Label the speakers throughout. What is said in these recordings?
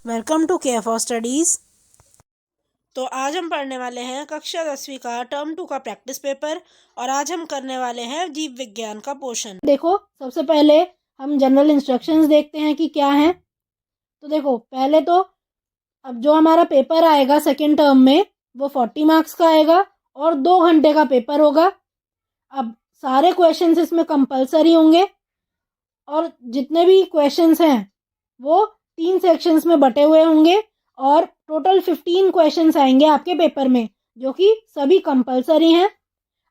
Speaker 1: Welcome to care for studies. तो आज हम पढ़ने वाले हैं कक्षा 10वीं का टर्म 2 का प्रैक्टिस पेपर और आज हम करने वाले हैं जीव विज्ञान का पोर्शन। देखो, सबसे पहले हम जनरल इंस्ट्रक्शंस देखते हैं कि क्या है। तो देखो, पहले तो अब जो हमारा पेपर आएगा सेकेंड टर्म में वो 40 मार्क्स का आएगा और 2 घंटे का पेपर होगा। अब सारे क्वेश्चंस इसमें कंपलसरी होंगे और जितने भी क्वेश्चंस हैं वो 3 सेक्शंस में बटे हुए होंगे और टोटल 15 क्वेश्चंस आएंगे आपके पेपर में, जो कि सभी कंपलसरी हैं।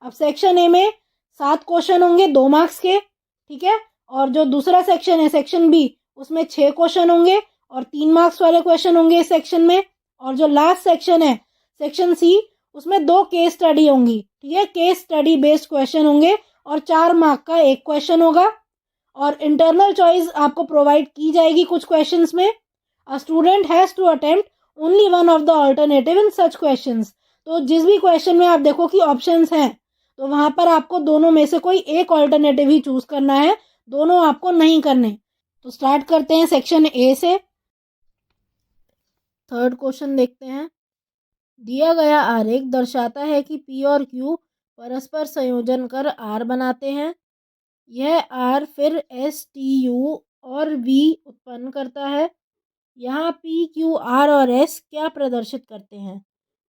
Speaker 1: अब सेक्शन ए में 7 क्वेश्चन होंगे 2 मार्क्स के, ठीक है। और जो दूसरा सेक्शन है सेक्शन बी, उसमें 6 क्वेश्चन होंगे और 3 मार्क्स वाले क्वेश्चन होंगे इस सेक्शन में। और जो लास्ट सेक्शन है सेक्शन सी, उसमें 2 केस स्टडी होंगी, ठीक है। केस स्टडी बेस्ड क्वेश्चन होंगे और 4 मार्क का एक क्वेश्चन होगा और इंटरनल चॉइस आपको प्रोवाइड की जाएगी कुछ क्वेश्चंस में। A student has to attempt only one of the alternative in such questions. तो जिस भी क्वेश्चन में आप देखो कि ऑप्शंस हैं तो वहां पर आपको दोनों में से कोई एक अल्टरनेटिव ही चूज करना है, दोनों आपको नहीं करने। तो स्टार्ट करते हैं सेक्शन ए से। थर्ड क्वेश्चन देखते हैं। दिया गया आरेख दर्शाता है कि पी और क्यू परस्पर संयोजन कर आर बनाते हैं। यह आर फिर एस टी यू और वी उत्पन्न करता है। यहाँ पी क्यू आर और एस क्या प्रदर्शित करते हैं।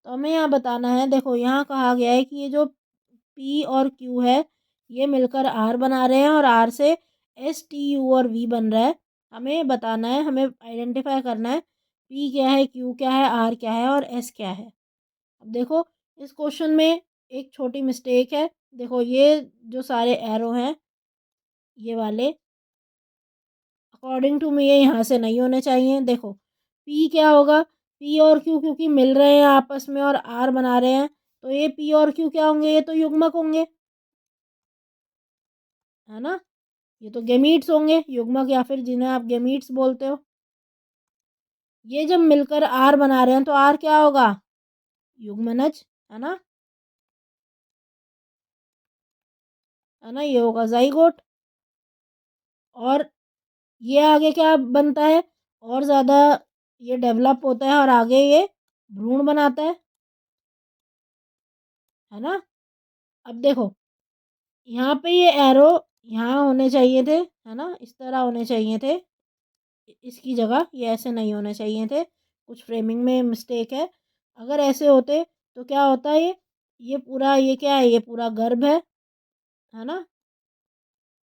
Speaker 1: तो हमें यहाँ बताना है। देखो, यहाँ कहा गया है कि ये जो पी और क्यू है ये मिलकर आर बना रहे हैं और आर से एस टी यू और वी बन रहा है। हमें बताना है, हमें आइडेंटिफाई करना है पी क्या है, क्यू क्या है, आर क्या है और एस क्या है। अब देखो, इस क्वेश्चन में एक छोटी मिस्टेक है। देखो, ये जो सारे एरो हैं ये वाले अकॉर्डिंग टू मी ये यहाँ से नहीं होने चाहिए। देखो, पी क्या होगा, पी और क्यू क्योंकि मिल रहे हैं आपस में और आर बना रहे हैं तो ये पी और क्यू क्या होंगे, ये तो युग्मक होंगे, है ना। ये तो गेमीट्स होंगे, युग्मक या फिर जिन्हें आप गेमीट्स बोलते हो। ये जब मिलकर आर बना रहे हैं तो आर क्या होगा, युग्मनज, है ना, है ना। ये होगा जाइगोट। और ये आगे क्या बनता है, और ज़्यादा ये डेवलप होता है और आगे ये भ्रूण बनाता है ना। अब देखो, यहाँ पे ये एरो यहाँ होने चाहिए थे, है ना, इस तरह होने चाहिए थे। इसकी जगह ये ऐसे नहीं होने चाहिए थे, कुछ फ्रेमिंग में मिस्टेक है। अगर ऐसे होते तो क्या होता है, ये पूरा ये क्या है, ये पूरा गर्भ है ना।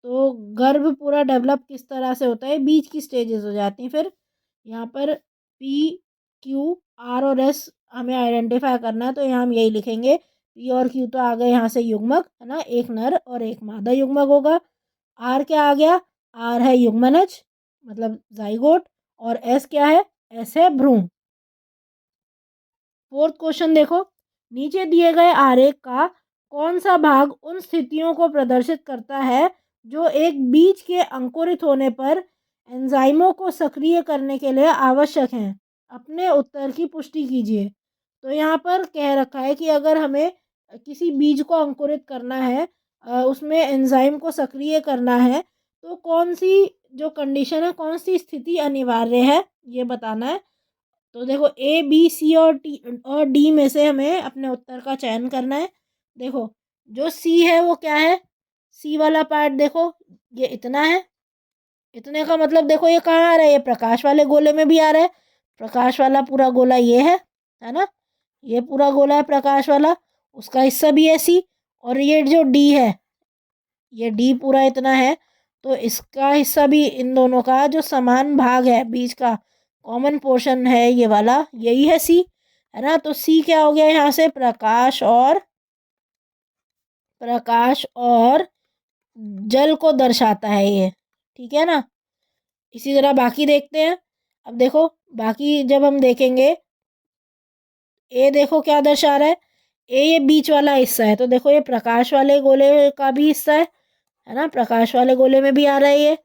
Speaker 1: तो गर्भ पूरा डेवलप किस तरह से होता है, बीच की स्टेजेस हो जाती हैं। फिर यहाँ पर पी क्यू आर और एस हमें आइडेंटिफाई करना है तो यहाँ हम यही लिखेंगे। पी और क्यू तो आ गए यहाँ से युग्मक, है ना, एक नर और एक मादा युग्मक होगा। आर क्या आ गया, आर है युग्मनज मतलब जाइगोट और एस क्या है, एस है भ्रूण। फोर्थ क्वेश्चन देखो, नीचे दिए गए आरेख का कौन सा भाग उन स्थितियों को प्रदर्शित करता है जो एक बीज के अंकुरित होने पर एंजाइमों को सक्रिय करने के लिए आवश्यक हैं। अपने उत्तर की पुष्टि कीजिए। तो यहाँ पर कह रखा है कि अगर हमें किसी बीज को अंकुरित करना है, उसमें एंजाइम को सक्रिय करना है, तो कौन सी जो कंडीशन है, कौन सी स्थिति अनिवार्य है, ये बताना है। तो देखो, ए बी सी और डी में से हमें अपने उत्तर का चयन करना है। देखो, जो सी है वो क्या है, सी वाला पार्ट देखो, ये इतना है। इतने का मतलब देखो ये कहाँ आ रहा है, ये प्रकाश वाले गोले में भी आ रहा है। प्रकाश वाला पूरा गोला ये है ना, ये पूरा गोला है प्रकाश वाला, उसका हिस्सा भी है सी। और ये जो डी है, ये डी पूरा इतना है, तो इसका हिस्सा भी, इन दोनों का जो समान भाग है बीच का कॉमन पोर्शन है ये वाला, यही है सी, है ना। तो सी क्या हो गया यहाँ से, प्रकाश और जल को दर्शाता है ये, ठीक है ना। इसी तरह बाकी देखते हैं। अब देखो, बाकी जब हम देखेंगे, ए देखो क्या दर्शा रहा है, ए ये बीच वाला हिस्सा है, तो देखो ये प्रकाश वाले गोले का भी हिस्सा है ना, प्रकाश वाले गोले में भी आ रहा है ये।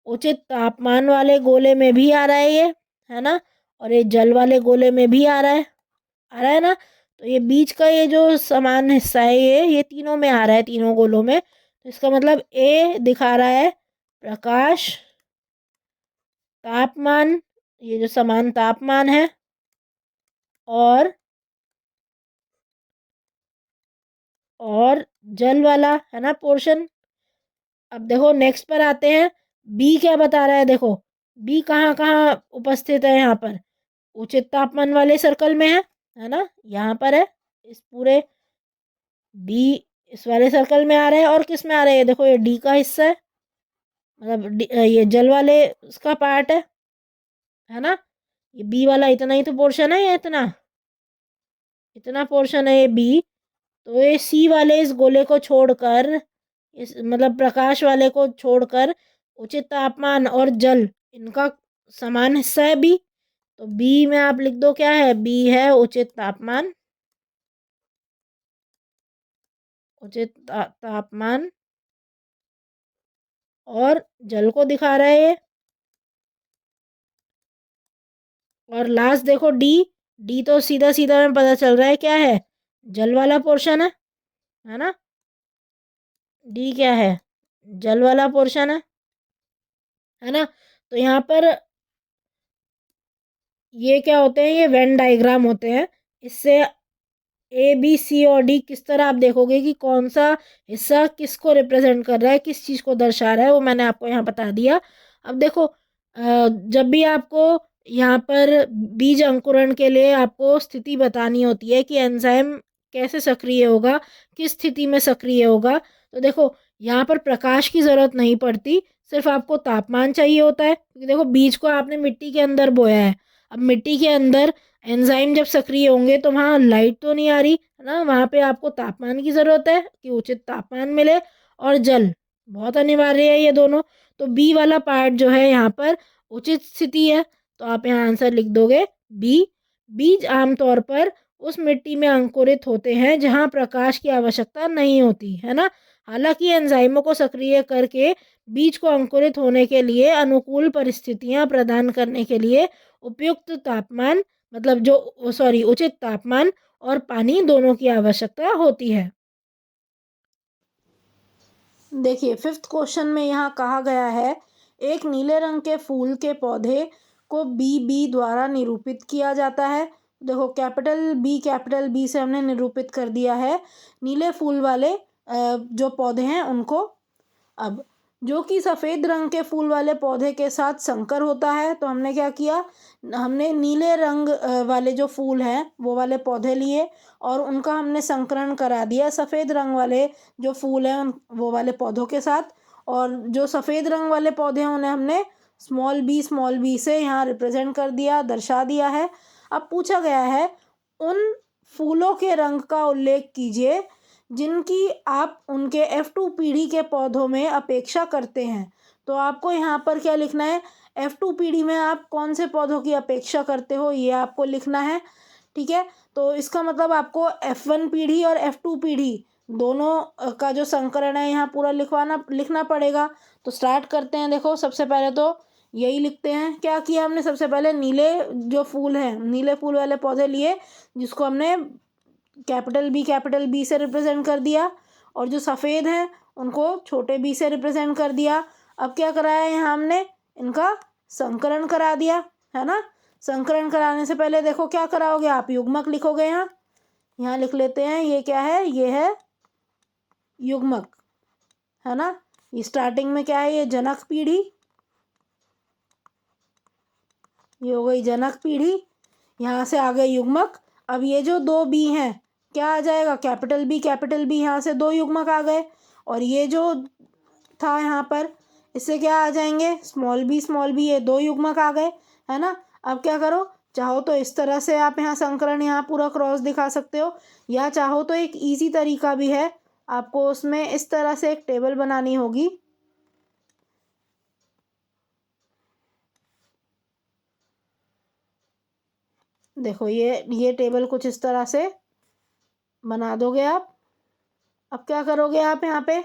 Speaker 1: उचित तापमान वाले गोले में भी आ रहा है ये, है ना। और ये जल वाले गोले में भी आ रहा है ना। तो ये बीच का ये जो समान हिस्सा है ये तीनों में आ रहा है, तीनों गोलों में। तो इसका मतलब ए दिखा रहा है प्रकाश, तापमान, ये जो समान तापमान है और जल वाला है ना पोर्शन। अब देखो नेक्स्ट पर आते हैं। बी क्या बता रहा है, देखो बी कहाँ कहाँ उपस्थित है यहाँ पर। उचित तापमान वाले सर्कल में है ना, यहाँ पर है। इस पूरे बी इस वाले सर्कल में आ रहे हैं। और किस में आ रहे हैं, देखो ये डी का हिस्सा है, मतलब ये जल वाले उसका पार्ट है ना। ये बी वाला इतना ही तो पोर्शन है, ये इतना इतना पोर्शन है ये बी। तो ये सी वाले इस गोले को छोड़कर, इस मतलब प्रकाश वाले को छोड़कर उचित तापमान और जल इनका समान हिस्सा है बी। तो बी में आप लिख दो क्या है, बी है उचित तापमान, उचित तापमान और जल को दिखा रहा है ये। और लास्ट देखो डी, डी तो सीधा सीधा में पता चल रहा है क्या है, जल वाला पोर्शन है ना। डी क्या है, जल वाला पोर्शन है ना। तो यहाँ पर ये क्या होते हैं, ये वेन डायग्राम होते हैं। इससे ए बी सी और डी किस तरह आप देखोगे कि कौन सा हिस्सा किसको रिप्रेजेंट कर रहा है, किस चीज़ को दर्शा रहा है, वो मैंने आपको यहाँ बता दिया। अब देखो जब भी आपको यहाँ पर बीज अंकुरण के लिए आपको स्थिति बतानी होती है कि एंजाइम कैसे सक्रिय होगा, किस स्थिति में सक्रिय होगा, तो देखो यहाँ पर प्रकाश की ज़रूरत नहीं पड़ती, सिर्फ आपको तापमान चाहिए होता है। क्योंकि देखो बीज को आपने मिट्टी के अंदर बोया है, अब मिट्टी के अंदर एंजाइम जब सक्रिय होंगे तो वहाँ लाइट तो नहीं आ रही है ना, वहाँ पे आपको तापमान की ज़रूरत है कि उचित तापमान मिले, और जल बहुत अनिवार्य है ये दोनों। तो बी वाला पार्ट जो है यहाँ पर उचित स्थिति है, तो आप यहाँ आंसर लिख दोगे बी। बीज आमतौर पर उस मिट्टी में अंकुरित होते हैं जहाँ प्रकाश की आवश्यकता नहीं होती है ना। हालांकि एंजाइमों को सक्रिय करके बीज को अंकुरित होने के लिए अनुकूल परिस्थितियाँ प्रदान करने के लिए उपयुक्त तापमान, मतलब जो सॉरी उचित तापमान और पानी दोनों की आवश्यकता होती है। देखिए फिफ्थ क्वेश्चन में यहाँ कहा गया है, एक नीले रंग के फूल के पौधे को बी बी द्वारा निरूपित किया जाता है। देखो कैपिटल बी से हमने निरूपित कर दिया है नीले फूल वाले जो पौधे हैं उनको। अब जो कि सफ़ेद रंग के फूल वाले पौधे के साथ संकर होता है, तो हमने क्या किया, हमने नीले रंग वाले जो फूल हैं वो वाले पौधे लिए और उनका हमने संकरण करा दिया सफ़ेद रंग वाले जो फूल हैं उन वो वाले पौधों के साथ। और जो सफ़ेद रंग वाले पौधे हैं उन्हें हमने स्मॉल बी से यहाँ रिप्रेजेंट कर दिया, दर्शा दिया है। अब पूछा गया है उन फूलों के रंग का उल्लेख कीजिए जिनकी आप उनके F2 पीढ़ी के पौधों में अपेक्षा करते हैं। तो आपको यहाँ पर क्या लिखना है, F2 पीढ़ी में आप कौन से पौधों की अपेक्षा करते हो ये आपको लिखना है, ठीक है। तो इसका मतलब आपको F1 पीढ़ी और F2 पीढ़ी दोनों का जो संकरण है यहाँ पूरा लिखना पड़ेगा। तो स्टार्ट करते हैं। देखो सबसे पहले तो यही लिखते हैं, क्या किया हमने, सबसे पहले नीले जो फूल हैं, नीले फूल वाले पौधे लिए जिसको हमने कैपिटल बी से रिप्रेजेंट कर दिया, और जो सफ़ेद हैं उनको छोटे बी से रिप्रेजेंट कर दिया। अब क्या कराया यहाँ हमने, इनका संकरण करा दिया है ना। संकरण कराने से पहले देखो क्या कराओगे आप, युग्मक लिखोगे। यहाँ लिख लेते हैं, ये क्या है, ये है युग्मक है ना। ये स्टार्टिंग में क्या है, ये जनक पीढ़ी, ये हो गई जनक पीढ़ी, यहाँ से आ गए युग्मक। अब ये जो दो बी हैं क्या आ जाएगा, कैपिटल बी, यहाँ से दो युग्मक आ गए। और ये जो था यहाँ पर इससे क्या आ जाएंगे, स्मॉल बी, ये दो युग्मक आ गए है ना। अब क्या करो, चाहो तो इस तरह से आप यहाँ संकरण यहाँ पूरा क्रॉस दिखा सकते हो, या चाहो तो एक इजी तरीका भी है, आपको उसमें इस तरह से एक टेबल बनानी होगी। देखो ये टेबल कुछ इस तरह से बना दोगे आप। अब क्या करोगे आप, यहाँ पे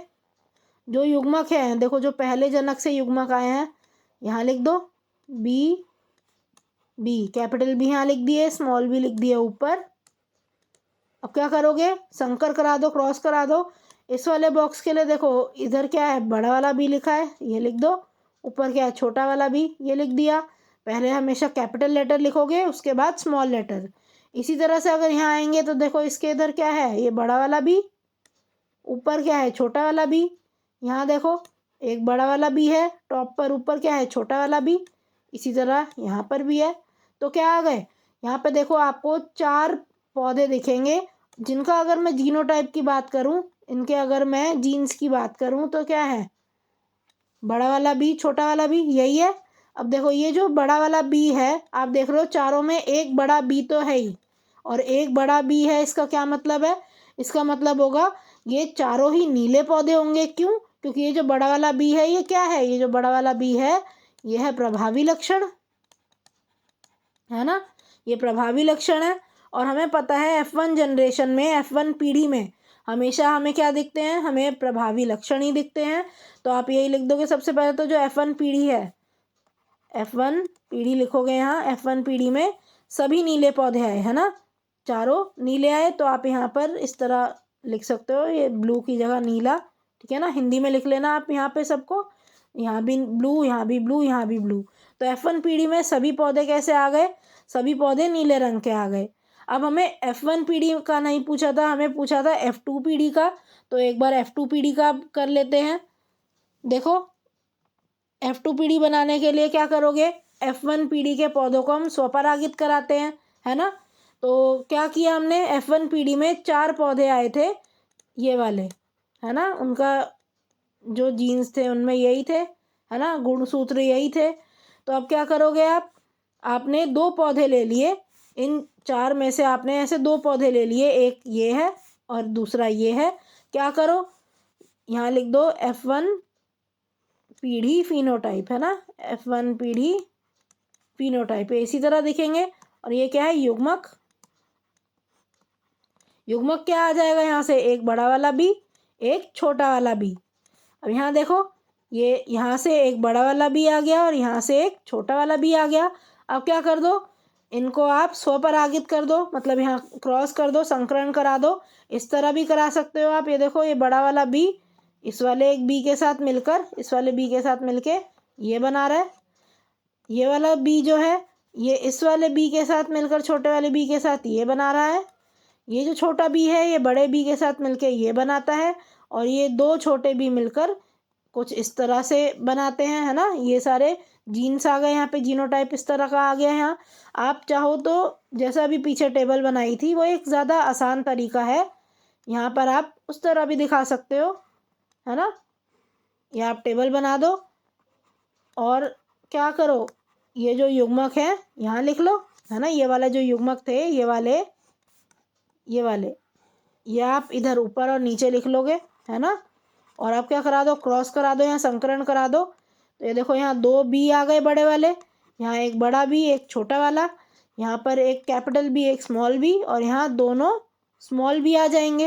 Speaker 1: जो युग्मक है, देखो जो पहले जनक से युग्मक आए हैं यहाँ लिख दो बी बी, कैपिटल बी यहाँ लिख दिए, स्मॉल बी लिख दिए ऊपर। अब क्या करोगे, संकर करा दो, क्रॉस करा दो। इस वाले बॉक्स के लिए देखो इधर क्या है, बड़ा वाला बी लिखा है, ये लिख दो। ऊपर क्या है, छोटा वाला बी, ये लिख दिया। पहले हमेशा कैपिटल लेटर लिखोगे, उसके बाद स्मॉल लेटर। इसी तरह से अगर यहाँ आएंगे तो देखो इसके इधर क्या है, ये बड़ा वाला बी, ऊपर क्या है, छोटा वाला बी। यहाँ देखो एक बड़ा वाला बी है टॉप पर, ऊपर क्या है, छोटा वाला बी। इसी तरह यहाँ पर भी है। तो क्या आ गए, यहाँ पे देखो आपको 4 पौधे दिखेंगे, जिनका अगर मैं जीनोटाइप की बात करूँ, इनके अगर मैं जीन्स की बात करूँ तो क्या है, बड़ा वाला बी, छोटा वाला बी, यही है। अब देखो ये जो बड़ा वाला बी है, आप देख रहे हो चारों में एक बड़ा बी तो है ही, और एक बड़ा बी है, इसका क्या मतलब है, इसका मतलब होगा ये चारों ही नीले पौधे होंगे। क्यों, क्योंकि ये जो बड़ा वाला बी है ये क्या है, ये जो बड़ा वाला बी है ये है प्रभावी लक्षण, है ना, ये प्रभावी लक्षण है। और हमें पता है F1 जनरेशन में, F1 पीढ़ी में हमेशा हमें क्या दिखते हैं, हमें प्रभावी लक्षण ही दिखते हैं। तो आप यही लिख दोगे सबसे पहले तो जो F1 पीढ़ी है, F1 पीढ़ी लिखोगे यहाँ, F1 पीढ़ी में सभी नीले पौधे आए, है ना, चारों नीले आए। तो आप यहाँ पर इस तरह लिख सकते हो, ये ब्लू की जगह नीला, ठीक है ना, हिंदी में लिख लेना आप यहाँ पे सबको, यहाँ भी ब्लू, यहाँ भी ब्लू, यहाँ भी ब्लू। तो F1 पीढ़ी में सभी पौधे कैसे आ गए, सभी पौधे नीले रंग के आ गए। अब हमें F1 पीढ़ी का नहीं पूछा था, हमें पूछा था F2 पीढ़ी का। तो एक बार F2 पीढ़ी का कर लेते हैं। देखो F2 पीढ़ी बनाने के लिए क्या करोगे, F1 पीढ़ी के पौधों को हम स्वपरागित कराते हैं, है ना। तो क्या किया हमने, F1 पीढ़ी में 4 पौधे आए थे, ये वाले, है ना, उनका जो जीन्स थे उनमें यही थे, है ना, गुणसूत्र यही थे। तो अब क्या करोगे आप, आपने 2 पौधे ले लिए, इन 4 में से आपने ऐसे 2 पौधे ले लिए, एक ये है और दूसरा ये है। क्या करो, यहाँ लिख दो F1 पीढ़ी फिनोटाइप, है ना, F1 पीढ़ी फिनोटाइप, इसी तरह दिखेंगे। और ये क्या है, युग्मक, युग्मक क्या आ जाएगा यहाँ से, एक बड़ा वाला बी, एक छोटा वाला बी। अब यहाँ देखो, ये यहाँ से एक बड़ा वाला बी आ गया और यहाँ से एक छोटा वाला बी आ गया। अब क्या कर दो, इनको आप स्वपरागित कर दो, मतलब यहाँ क्रॉस कर दो, संकरण करा दो। इस तरह भी करा सकते हो आप। ये देखो ये बड़ा वाला बी इस वाले एक बी के साथ मिलकर, इस वाले बी के साथ मिलके ये बना रहा है। ये वाला बी जो है ये इस वाले बी के साथ मिलकर छोटे वाले बी के साथ ये बना रहा है। ये जो छोटा बी है ये बड़े बी के साथ मिलके ये बनाता है, और ये 2 छोटे बी मिलकर कुछ इस तरह से बनाते हैं, है ना। ये सारे जीन्स आ गए यहाँ पे, जीनोटाइप इस तरह का आ गया है। यहाँ आप चाहो तो जैसा अभी पीछे टेबल बनाई थी वो एक ज़्यादा आसान तरीका है, यहाँ पर आप उस तरह भी दिखा सकते हो, है ना। ये आप टेबल बना दो और क्या करो, ये जो युग्मक है यहाँ लिख लो, है ना। ये वाला जो युग्मक थे ये वाले ये आप इधर ऊपर और नीचे लिख लोगे, है ना। और आप क्या करा दो, क्रॉस करा दो, यहाँ संकरण करा दो। तो ये देखो यहाँ 2 बी आ गए बड़े वाले, यहाँ एक बड़ा बी एक छोटा वाला, यहाँ पर एक कैपिटल बी एक स्मॉल बी, और यहाँ दोनों स्मॉल बी आ जाएंगे,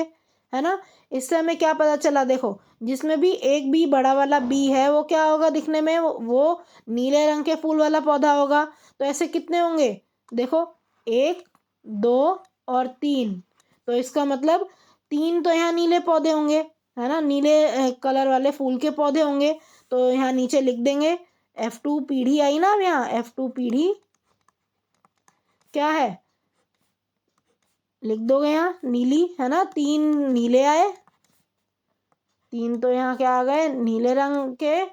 Speaker 1: है ना। इससे हमें क्या पता चला, देखो जिसमें भी एक बी बड़ा वाला बी है वो क्या होगा दिखने में, वो नीले रंग के फूल वाला पौधा होगा। तो ऐसे कितने होंगे, देखो 1 2 और 3। तो इसका मतलब 3 तो यहाँ नीले पौधे होंगे, है ना, नीले कलर वाले फूल के पौधे होंगे। तो यहाँ नीचे लिख देंगे F2 पीढ़ी आई ना। अब यहाँ F2 पीढ़ी क्या है लिख दोगे, यहाँ नीली, है ना, 3 नीले आए, 3 तो यहाँ क्या आ गए, नीले रंग के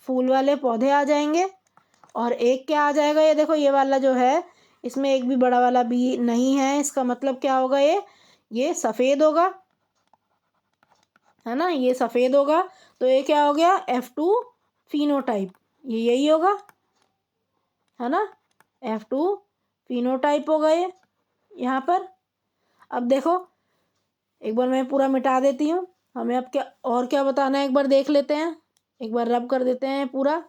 Speaker 1: फूल वाले पौधे आ जाएंगे। और एक क्या आ जाएगा, ये देखो ये वाला जो है इसमें एक भी बड़ा वाला बी नहीं है, इसका मतलब क्या होगा, ये सफ़ेद होगा, है ना, ये सफ़ेद होगा। तो ये क्या हो गया, F2 फिनोटाइप, ये यही होगा, है ना, F2 फिनोटाइप हो गए यहाँ पर। अब देखो एक बार मैं पूरा मिटा देती हूँ, हमें अब क्या और क्या बताना है एक बार देख लेते हैं, एक बार रब कर देते हैं पूरा।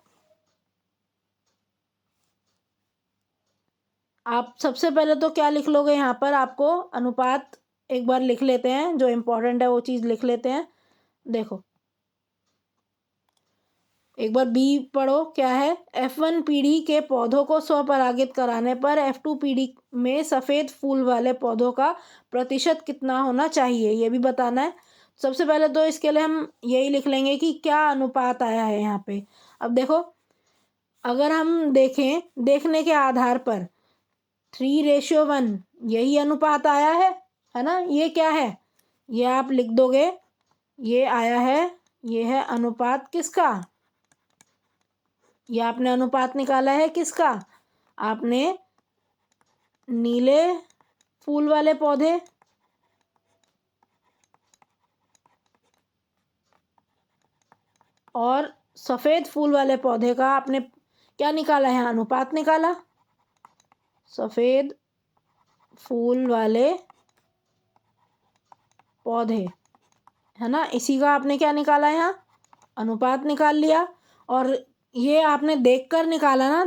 Speaker 1: आप सबसे पहले तो क्या लिख लोगे, यहाँ पर आपको अनुपात एक बार लिख लेते हैं, जो इम्पोर्टेंट है वो चीज़ लिख लेते हैं। देखो एक बार बी पढ़ो क्या है, F1 पीढ़ी के पौधों को स्वपरागित कराने पर F2 पीढ़ी में सफ़ेद फूल वाले पौधों का प्रतिशत कितना होना चाहिए, ये भी बताना है। सबसे पहले तो इसके लिए हम यही लिख लेंगे कि क्या अनुपात आया है यहाँ पे। अब देखो अगर हम देखें, देखने के आधार पर 3:1 यही अनुपात आया है ना। ये क्या है, ये आप लिख दोगे, ये आया है, ये है अनुपात किसका, ये आपने अनुपात निकाला है किसका, आपने नीले फूल वाले पौधे और सफ़ेद फूल वाले पौधे का आपने क्या निकाला है, अनुपात निकाला। सफ़ेद फूल वाले पौधे है ना, इसी का आपने क्या निकाला, यहाँ अनुपात निकाल लिया। और ये आपने देखकर निकाला ना,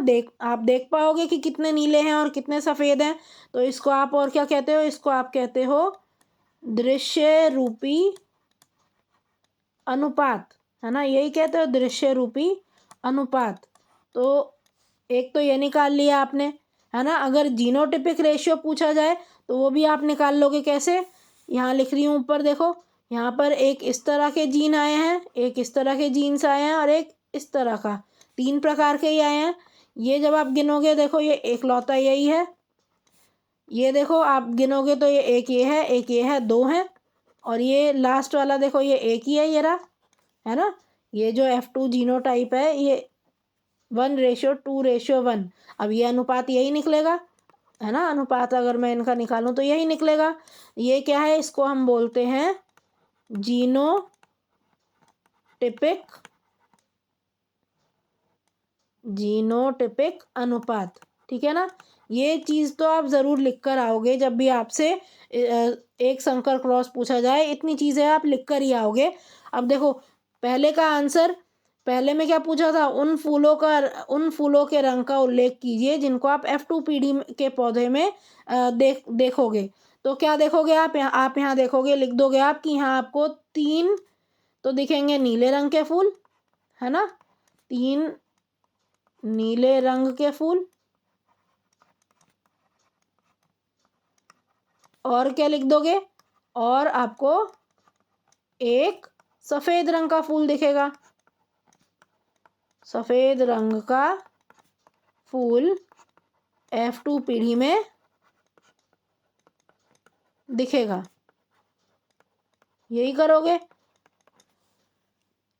Speaker 1: आप देख पाओगे कि कितने नीले हैं और कितने सफ़ेद हैं। तो इसको आप और क्या कहते हो, इसको आप कहते हो दृश्य रूपी अनुपात, है ना, यही कहते हो दृश्य रूपी अनुपात। तो एक तो ये निकाल लिया आपने, है ना। अगर जीनोटिपिक रेशियो पूछा जाए तो वो भी आप निकाल लोगे। कैसे, यहाँ लिख रही हूँ ऊपर देखो, यहाँ पर एक इस तरह के जीन आए हैं, एक इस तरह के जीन्स आए हैं और एक इस तरह का, 3 प्रकार के ही आए हैं। ये जब आप गिनोगे देखो, ये एक लौता यही है। ये देखो आप गिनोगे तो ये एक ये है, एक ये है, 2 हैं। और ये लास्ट वाला देखो, ये एक ही है, ये रहा, है ना। ये जो F2 जीनोटाइप है, ये 1:2:1। अब ये अनुपात यही निकलेगा, है ना। अनुपात अगर मैं इनका निकालूं तो यही निकलेगा। ये क्या है, इसको हम बोलते हैं जीनोटिपिक अनुपात, ठीक है ना। ये चीज़ तो आप ज़रूर लिख कर आओगे जब भी आपसे एक संकर क्रॉस पूछा जाए, इतनी चीज़ें आप लिख कर ही आओगे। अब देखो, पहले का आंसर, पहले में क्या पूछा था, उन फूलों के रंग का उल्लेख कीजिए जिनको आप F2 पीढ़ी के पौधे में देखोगे। तो क्या देखोगे आप यहाँ देखोगे, लिख दोगे आप कि यहाँ आपको 3 तो दिखेंगे नीले रंग के फूल, है ना, 3 नीले रंग के फूल। और क्या लिख दोगे, और आपको एक सफ़ेद रंग का फूल दिखेगा, सफ़ेद रंग का फूल F2 पीढ़ी में दिखेगा। यही करोगे।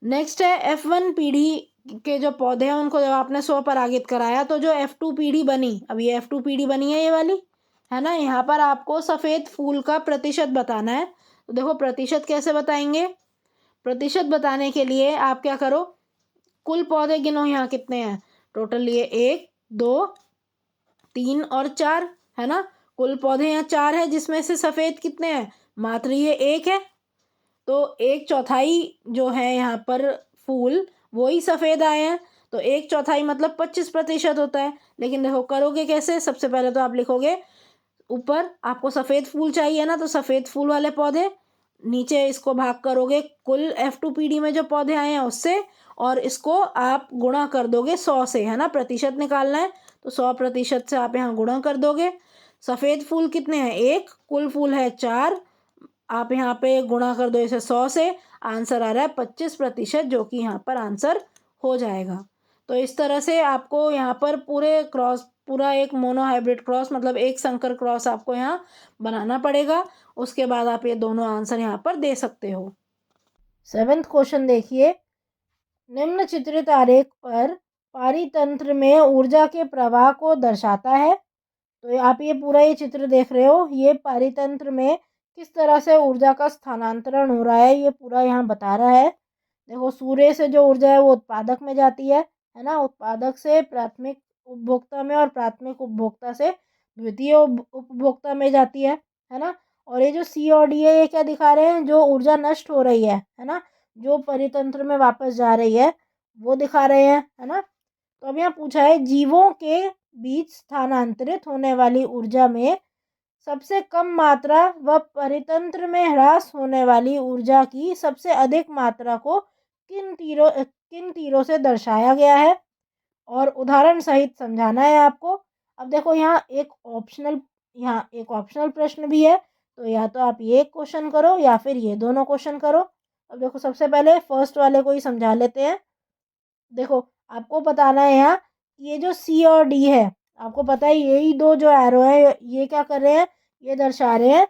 Speaker 1: नेक्स्ट है F1 पीढ़ी के जो पौधे हैं उनको जब आपने 100 परागित कराया तो जो F2 पीढ़ी बनी, अब ये F2 पीढ़ी बनी है ये वाली, है ना। यहाँ पर आपको सफ़ेद फूल का प्रतिशत बताना है। तो देखो प्रतिशत कैसे बताएंगे, प्रतिशत बताने के लिए आप क्या करो, कुल पौधे गिनो, यहाँ कितने हैं टोटल, ये 1 2 3 और 4, है ना। कुल पौधे यहाँ 4 है, जिसमें से सफ़ेद कितने हैं, मात्र ये 1 है। तो 1/4 जो है यहाँ पर फूल वो ही सफ़ेद आए हैं। तो 1/4 मतलब 25% होता है। लेकिन देखो करोगे कैसे, सबसे पहले तो आप लिखोगे ऊपर, आपको सफ़ेद फूल चाहिए ना, तो सफ़ेद फूल वाले पौधे, नीचे इसको भाग करोगे कुल F2 पीढ़ी में जो पौधे आए हैं उससे, और इसको आप गुणा कर दोगे 100 से, है ना, प्रतिशत निकालना है। तो 100% से आप यहाँ गुणा कर दोगे। सफ़ेद फूल कितने हैं, 1, कुल फूल है 4, आप यहाँ पे गुणा कर दो इसे 100 से, आंसर आ रहा है 25%, जो कि यहाँ पर आंसर हो जाएगा। तो इस तरह से आपको यहाँ पर पूरा एक मोनो हाइब्रिड क्रॉस, मतलब एक संकर क्रॉस आपको यहाँ बनाना पड़ेगा। उसके बाद आप ये दोनों आंसर यहाँ पर दे सकते हो। 7th क्वेश्चन देखिए, निम्न चित्रित आरेख पर पारितंत्र में ऊर्जा के प्रवाह को दर्शाता है। तो आप ये पूरा ये चित्र देख रहे हो, ये पारितंत्र में किस तरह से ऊर्जा का स्थानांतरण हो रहा है, ये पूरा यहाँ बता रहा है। देखो, सूर्य से जो ऊर्जा है वो उत्पादक में जाती है ना, उत्पादक से प्राथमिक उपभोक्ता में और प्राथमिक उपभोक्ता से द्वितीय उपभोक्ता में जाती है ना। और ये जो सी और डी है, ये क्या दिखा रहे हैं, जो ऊर्जा नष्ट हो रही है ना, जो परितंत्र में वापस जा रही है वो दिखा रहे हैं, है ना। तो अब यहाँ पूछा है, जीवों के बीच स्थानांतरित होने वाली ऊर्जा में सबसे कम मात्रा व परितंत्र में ह्रास होने वाली ऊर्जा की सबसे अधिक मात्रा को किन तीरों से दर्शाया गया है, और उदाहरण सहित समझाना है आपको। अब देखो, यहाँ एक ऑप्शनल प्रश्न भी है, तो या तो आप ये क्वेश्चन करो या फिर ये दोनों क्वेश्चन करो। अब देखो, सबसे पहले फर्स्ट वाले को ही समझा लेते हैं। देखो, आपको बताना है यहाँ ये जो सी और डी है, आपको पता है यही दो जो एरो है ये क्या कर रहे हैं, ये दर्शा रहे हैं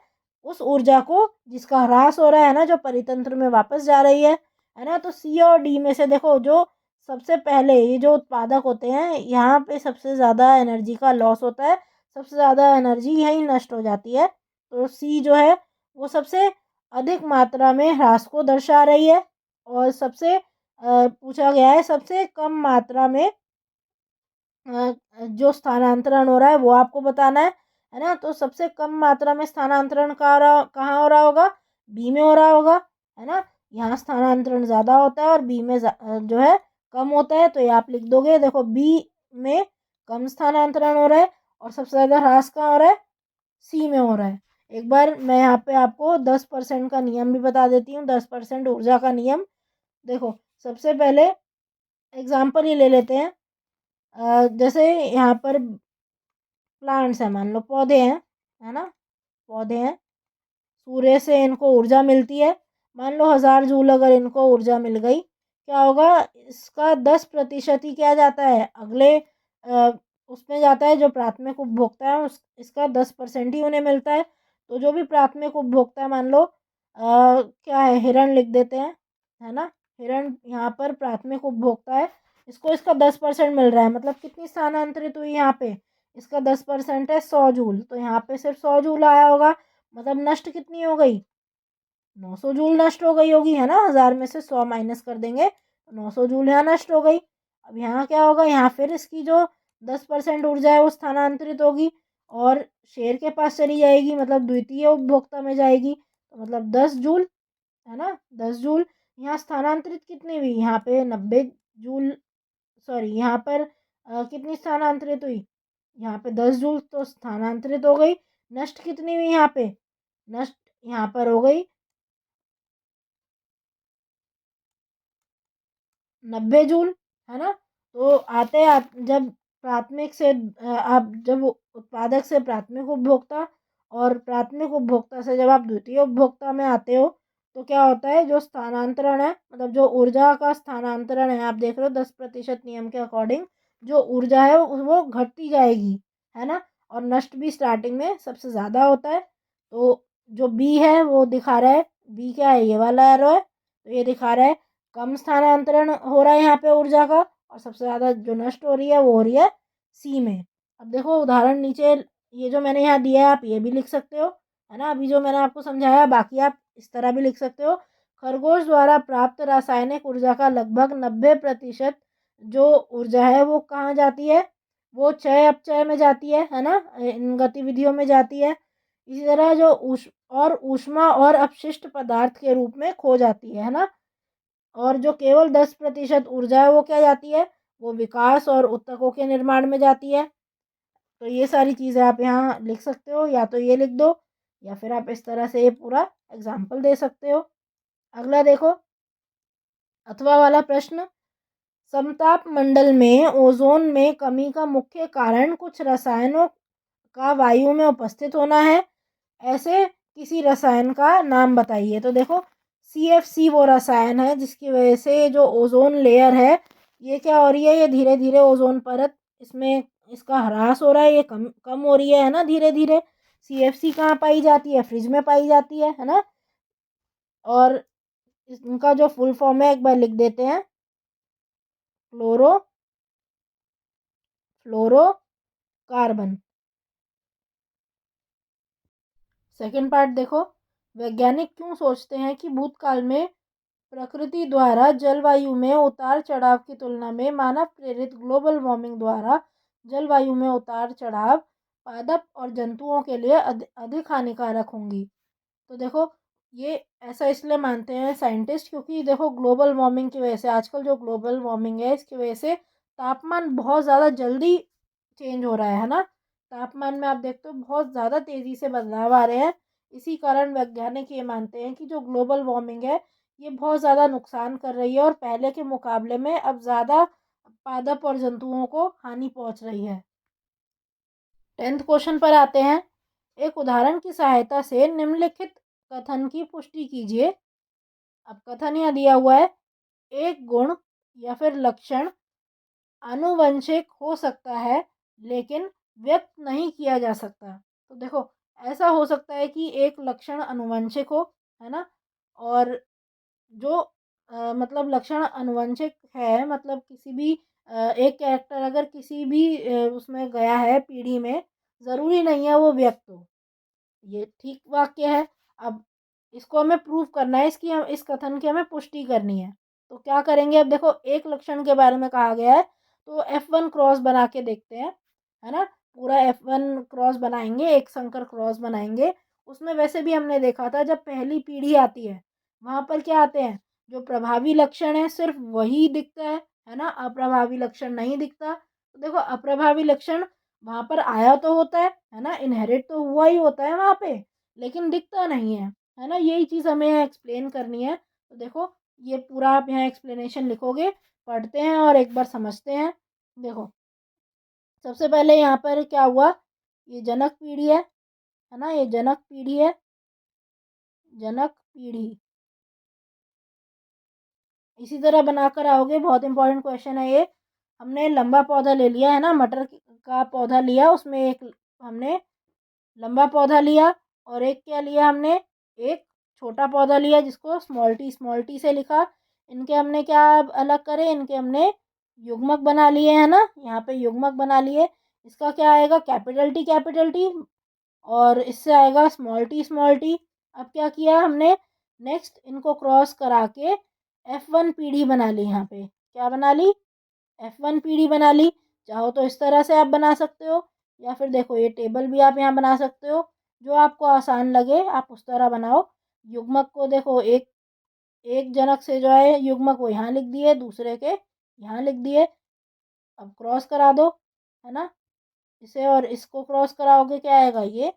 Speaker 1: उस ऊर्जा को जिसका ह्रास हो रहा है ना, जो परितंत्र में वापस जा रही है ना। तो सी और डी में से देखो जो सबसे पहले ये जो उत्पादक होते हैं यहाँ पे सबसे ज़्यादा एनर्जी का लॉस होता है, सबसे ज़्यादा एनर्जी यहीं नष्ट हो जाती है। तो सी जो है वो सबसे अधिक मात्रा में ह्रास को दर्शा रही है, और सबसे पूछा गया है सबसे कम मात्रा में जो स्थानांतरण हो रहा है वो आपको बताना है ना। तो सबसे कम मात्रा में स्थानांतरण कहाँ हो रहा होगा, बी में हो रहा होगा, है ना। यहाँ स्थानांतरण ज़्यादा होता है और बी में जो है कम होता है। तो ये आप लिख दोगे, देखो बी में कम स्थानांतरण हो रहा है और सबसे ज़्यादा ह्रास कहाँ हो रहा है, सी में हो रहा है। एक बार मैं यहाँ पे आपको 10% का नियम भी बता देती हूँ, 10% ऊर्जा का नियम। देखो सबसे पहले एग्जाम्पल ही ले लेते हैं, जैसे यहाँ पर प्लांट्स है, मान लो पौधे हैं, है ना, पौधे हैं, सूर्य से इनको ऊर्जा मिलती है। मान लो 1000 जूल अगर इनको ऊर्जा मिल गई, क्या होगा, इसका 10% ही क्या जाता है अगले उसमें जाता है, जो प्राथमिक उपभोक्ता है उस इसका 10% ही उन्हें मिलता है। तो जो भी प्राथमिक उपभोक्ता है, मान लो क्या है, हिरण लिख देते हैं, है ना। हिरण यहाँ पर प्राथमिक उपभोक्ता है, इसको इसका 10% मिल रहा है, मतलब कितनी स्थानांतरित हुई यहाँ पे, इसका 10% है 100 जूल, तो यहाँ पे सिर्फ 100 जूल आया होगा, मतलब नष्ट कितनी हो गई, 900 जूल नष्ट हो गई होगी, है ना। 1000 में से 100 माइनस कर देंगे, 900 जूल यहाँ नष्ट हो गई। अब यहाँ क्या होगा, यहाँ फिर इसकी जो 10% ऊर्जा है वो स्थानांतरित होगी और शेर के पास चली जाएगी, मतलब द्वितीय उपभोक्ता में जाएगी, तो मतलब 10 जूल, है ना, 10 जूल। यहाँ स्थानांतरित कितनी हुई, यहाँ पे 90 जूल, सॉरी यहाँ पर कितनी स्थानांतरित हुई, यहाँ पे 10 जूल तो स्थानांतरित हो गई। नष्ट कितनी हुई यहाँ पे, नष्ट यहाँ पर हो गई 90 जूल, है ना। तो जब प्राथमिक से आप जब उत्पादक से प्राथमिक उपभोक्ता और प्राथमिक उपभोक्ता से जब आप द्वितीय उपभोक्ता में आते हो, तो क्या होता है, जो स्थानांतरण है, मतलब जो ऊर्जा का स्थानांतरण है, आप देख रहे हो 10% नियम के अकॉर्डिंग जो ऊर्जा है वो घटती जाएगी, है ना। और नष्ट भी स्टार्टिंग में सबसे ज़्यादा होता है। तो जो बी है वो दिखा रहा है, बी क्या है, ये वाला एरो है, तो ये दिखा रहा है कम स्थानांतरण हो रहा है यहाँ पे ऊर्जा का, और सबसे ज़्यादा जो नष्ट हो रही है वो हो रही है सी में। अब देखो उदाहरण नीचे ये जो मैंने यहाँ दिया है आप ये भी लिख सकते हो, है ना। अभी जो मैंने आपको समझाया बाकी आप इस तरह भी लिख सकते हो। खरगोश द्वारा प्राप्त रासायनिक ऊर्जा का लगभग 90% जो ऊर्जा है वो कहाँ जाती है, वो क्षय अपचय में जाती है ना, इन गतिविधियों में जाती है। इसी तरह जो ऊष्मा और अपशिष्ट पदार्थ के रूप में खो जाती है ना। और जो केवल 10% ऊर्जा है वो क्या जाती है, वो विकास और उत्तकों के निर्माण में जाती है। तो ये सारी चीज़ें आप यहाँ लिख सकते हो, या तो ये लिख दो या फिर आप इस तरह से ये पूरा एग्जाम्पल दे सकते हो। अगला देखो, अथवा वाला प्रश्न, समताप मंडल में ओजोन में कमी का मुख्य कारण कुछ रसायनों का वायु में उपस्थित होना है, ऐसे किसी रसायन का नाम बताइए। तो देखो CFC वो रसायन है जिसकी वजह से जो ओजोन लेयर है ये क्या हो रही है, ये धीरे धीरे ओजोन परत इसमें इसका ह्रास हो रहा है, ये कम कम हो रही है ना धीरे धीरे। CFC कहाँ पाई जाती है, फ्रिज में पाई जाती है ना। और इनका जो फुल फॉर्म है एक बार लिख देते हैं, फ्लोरो फ्लोरोकार्बन। सेकंड पार्ट देखो, वैज्ञानिक क्यों सोचते हैं कि भूतकाल में प्रकृति द्वारा जलवायु में उतार चढ़ाव की तुलना में मानव प्रेरित ग्लोबल वार्मिंग द्वारा जलवायु में उतार चढ़ाव पादप और जंतुओं के लिए अधिक हानिकारक होंगी। तो देखो ये ऐसा इसलिए मानते हैं साइंटिस्ट क्योंकि देखो ग्लोबल वार्मिंग की वजह से, आजकल जो ग्लोबल वार्मिंग है इसकी वजह से तापमान बहुत ज़्यादा जल्दी चेंज हो रहा है ना। तापमान में आप देखते हो बहुत ज़्यादा तेज़ी से बदलाव आ रहे हैं। इसी कारण वैज्ञानिक ये मानते हैं कि जो ग्लोबल वार्मिंग है ये बहुत ज़्यादा नुकसान कर रही है और पहले के मुकाबले में अब ज़्यादा पादप और जंतुओं को हानि पहुंच रही है। 10th क्वेश्चन पर आते हैं, एक उदाहरण की सहायता से निम्नलिखित कथन की पुष्टि कीजिए। अब कथन यहाँ दिया हुआ है, एक गुण या फिर लक्षण आनुवंशिक हो सकता है लेकिन व्यक्त नहीं किया जा सकता। तो देखो, ऐसा हो सकता है कि एक लक्षण आनुवंशिक हो, है ना? और जो मतलब लक्षण आनुवंशिक है, मतलब किसी भी एक कैरेक्टर अगर किसी भी उसमें गया है पीढ़ी में, ज़रूरी नहीं है वो व्यक्त हो। ये ठीक वाक्य है। अब इसको हमें प्रूव करना है, इसकी हम इस कथन की हमें पुष्टि करनी है। तो क्या करेंगे, अब देखो एक लक्षण के बारे में कहा गया है, तो F1 क्रॉस बना के देखते हैं, है ना? पूरा F1 क्रॉस बनाएँगे, एक संकर क्रॉस बनाएँगे। उसमें वैसे भी हमने देखा था जब पहली पीढ़ी आती है, वहाँ पर क्या आते हैं, जो प्रभावी लक्षण है सिर्फ़ वही दिखता है ना? अप्रभावी लक्षण नहीं दिखता। तो देखो अप्रभावी लक्षण वहाँ पर आया तो होता है ना? इनहेरिट तो हुआ ही होता है वहाँ पे, लेकिन दिखता नहीं है ना? यही चीज़ हमें यहाँ एक्सप्लेन करनी है। तो देखो, ये पूरा आप यहाँ एक्सप्लेनेशन लिखोगे, पढ़ते हैं और एक बार समझते हैं। देखो, सबसे पहले यहाँ पर क्या हुआ, ये जनक पीढ़ी है ना? ये जनक पीढ़ी है, जनक पीढ़ी। इसी तरह बनाकर आओगे, बहुत इंपॉर्टेंट क्वेश्चन है ये। हमने लंबा पौधा ले लिया है ना, मटर का पौधा लिया, उसमें एक हमने लंबा पौधा लिया और एक क्या लिया हमने, एक छोटा पौधा लिया जिसको स्मॉल टी से लिखा। इनके हमने क्या अलग करे, इनके हमने युग्मक बना लिए है ना, यहाँ पे युग्मक बना लिए। इसका क्या आएगा, कैपिटल टी, और इससे आएगा स्मॉल टी स्मॉल टी। अब क्या किया हमने, नेक्स्ट इनको क्रॉस करा के F1 पीढ़ी बना ली। यहाँ पे क्या बना ली, F1 पीढ़ी बना ली। चाहो तो इस तरह से आप बना सकते हो, या फिर देखो ये टेबल भी आप यहाँ बना सकते हो, जो आपको आसान लगे आप उस तरह बनाओ। युग्मक को देखो, एक एक जनक से जो है युग्मक वो यहाँ लिख दिए, दूसरे के यहाँ लिख दिए। अब क्रॉस करा दो, है ना? इसे और इसको क्रॉस कराओगे क्या आएगा, ये।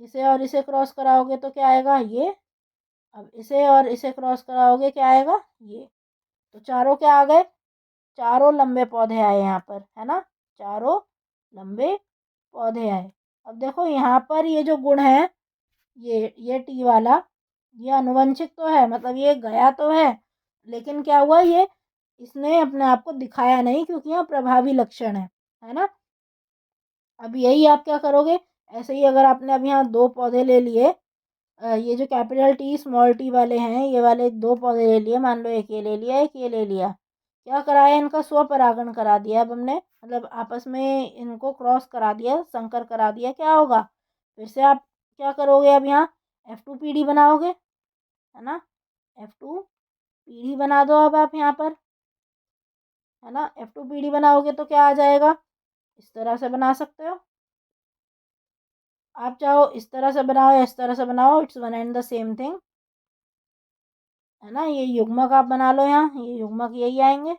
Speaker 1: इसे और इसे क्रॉस कराओगे तो क्या आएगा, ये। अब इसे और इसे क्रॉस कराओगे क्या आएगा, ये। तो चारों क्या आ गए, चारों लंबे पौधे आए यहाँ पर, है ना? चारों लंबे पौधे आए। अब देखो यहाँ पर ये जो गुण है, ये टी वाला, ये आनुवंशिक तो है, मतलब ये गया तो है, लेकिन क्या हुआ, ये इसने अपने आप को दिखाया नहीं क्योंकि यहाँ प्रभावी लक्षण है ना? अब यही आप क्या करोगे, ऐसे ही अगर आपने अब यहाँ दो पौधे ले लिए, ये जो कैपिटल टी स्मॉल टी वाले हैं, ये वाले दो पौधे ले लिए, मान लो एक ये ले लिया, एक ये ले लिया। क्या कराया, इनका स्वपरागण करा दिया। अब हमने मतलब आपस में इनको क्रॉस करा दिया, संकर करा दिया, क्या होगा, फिर से आप क्या करोगे, अब यहाँ F2 पीढ़ी बनाओगे, है ना? F2 पीढ़ी बना दो अब आप यहाँ पर, है ना? F2 पीढ़ी बनाओगे तो क्या आ जाएगा, इस तरह से बना सकते हो आप। चाहो इस तरह से बनाओ या इस तरह से बनाओ, it's one and the same thing, है ना? ये युग्मक आप बना लो, यहाँ ये युग्मक यही आएंगे।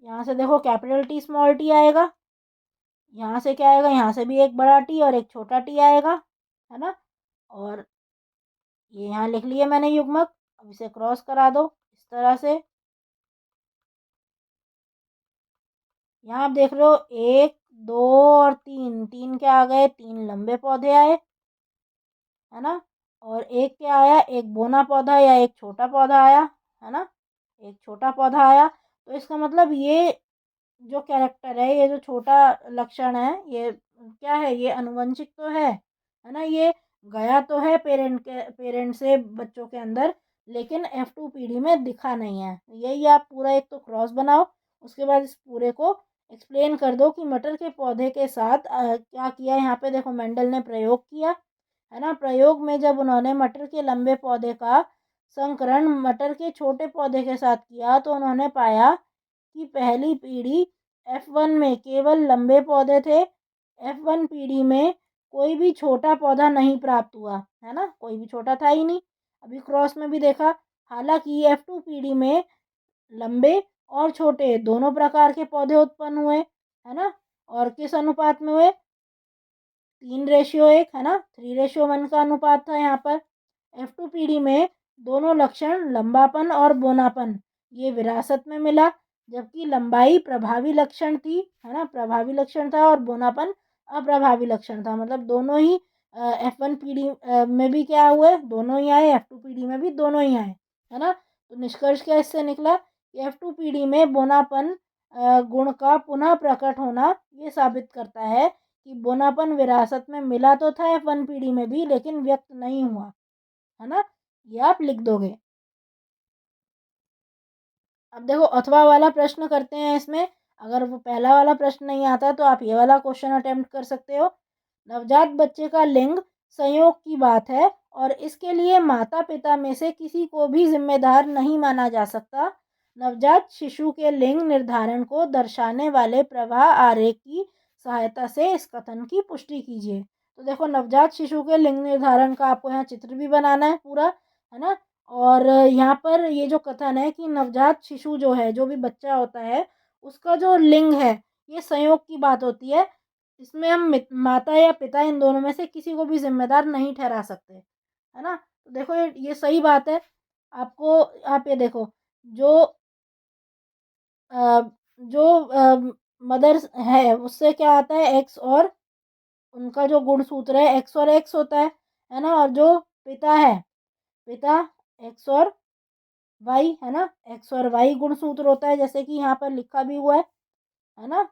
Speaker 1: यहाँ से देखो कैपिटल टी स्मॉल टी आएगा, यहाँ से क्या आएगा, यहाँ से भी एक बड़ा टी और एक छोटा टी आएगा, है ना? और ये यहाँ लिख लिया मैंने युग्मक। अब इसे क्रॉस करा दो इस तरह से। यहाँ आप देख रहे हो, एक, दो और तीन, तीन क्या आ गए, तीन लंबे पौधे आए, है ना? और एक क्या आया, एक बोना पौधा या एक छोटा पौधा आया, है ना? एक छोटा पौधा आया। तो इसका मतलब ये जो कैरेक्टर है, ये जो छोटा लक्षण है, ये क्या है, ये अनुवंशिक तो है ना? ये गया तो है पेरेंट से बच्चों के अंदर, लेकिन F2 पीढ़ी में दिखा नहीं है। यही आप पूरा एक तो क्रॉस बनाओ, उसके बाद इस पूरे को एक्सप्लेन कर दो कि मटर के पौधे के साथ क्या किया। यहाँ पे देखो मेंडल ने प्रयोग किया, है ना? प्रयोग में जब उन्होंने मटर के लंबे पौधे का संकरण मटर के छोटे पौधे के साथ किया, तो उन्होंने पाया कि पहली पीढ़ी F1 में केवल लंबे पौधे थे, F1 पीढ़ी में कोई भी छोटा पौधा नहीं प्राप्त हुआ, है ना? कोई भी छोटा था ही नहीं। अभी क्रॉस में भी देखा, हालांकि F2 पीढ़ी में लंबे और छोटे दोनों प्रकार के पौधे उत्पन्न हुए, है ना? और किस अनुपात में हुए, 3:1, है ना? 3:1 का अनुपात था यहाँ पर। F2 पीढ़ी में दोनों लक्षण लंबापन और बोनापन ये विरासत में मिला, जबकि लंबाई प्रभावी लक्षण थी, है ना? प्रभावी लक्षण था, और बोनापन अप्रभावी लक्षण था। मतलब दोनों ही F1 पीढ़ी में भी क्या हुए, दोनों ही आए, F2 पीढ़ी में भी दोनों ही आए, है ना? तो निष्कर्ष क्या इससे निकला कि F2 पीढ़ी में बोनापन गुण का पुनः प्रकट होना ये साबित करता है कि बोनापन विरासत में मिला तो था F1 पीढ़ी में भी, लेकिन व्यक्त नहीं हुआ, है ना। ये आप लिख दोगे। अब देखो अथवा वाला प्रश्न करते हैं इसमें। अगर वो पहला वाला प्रश्न नहीं आता तो आप ये वाला क्वेश्चन अटेम्प्ट कर सकते हो। नवजात बच्चे का लिंग संयोग की बात है और इसके लिए माता पिता में से किसी को भी जिम्मेदार नहीं माना जा सकता। नवजात शिशु के लिंग निर्धारण को दर्शाने वाले प्रवाह आरेख की सहायता से इस कथन की पुष्टि कीजिए। तो देखो नवजात शिशु के लिंग निर्धारण का आपको यहाँ चित्र भी बनाना है पूरा, है ना। और यहाँ पर ये जो कथन है कि नवजात शिशु जो है, जो भी बच्चा होता है, उसका जो लिंग है ये संयोग की बात होती है। इसमें हम माता या पिता इन दोनों में से किसी को भी जिम्मेदार नहीं ठहरा सकते, है ना। तो देखो ये सही बात है। आपको आप ये देखो जो अ, जो मदर है उससे क्या आता है एक्स, और उनका जो गुणसूत्र है एक्स और एक्स होता है ना। और जो पिता है, पिता एक्स और वाई, है ना, एक्स और वाई गुणसूत्र होता है, जैसे कि यहाँ पर लिखा भी हुआ है ना।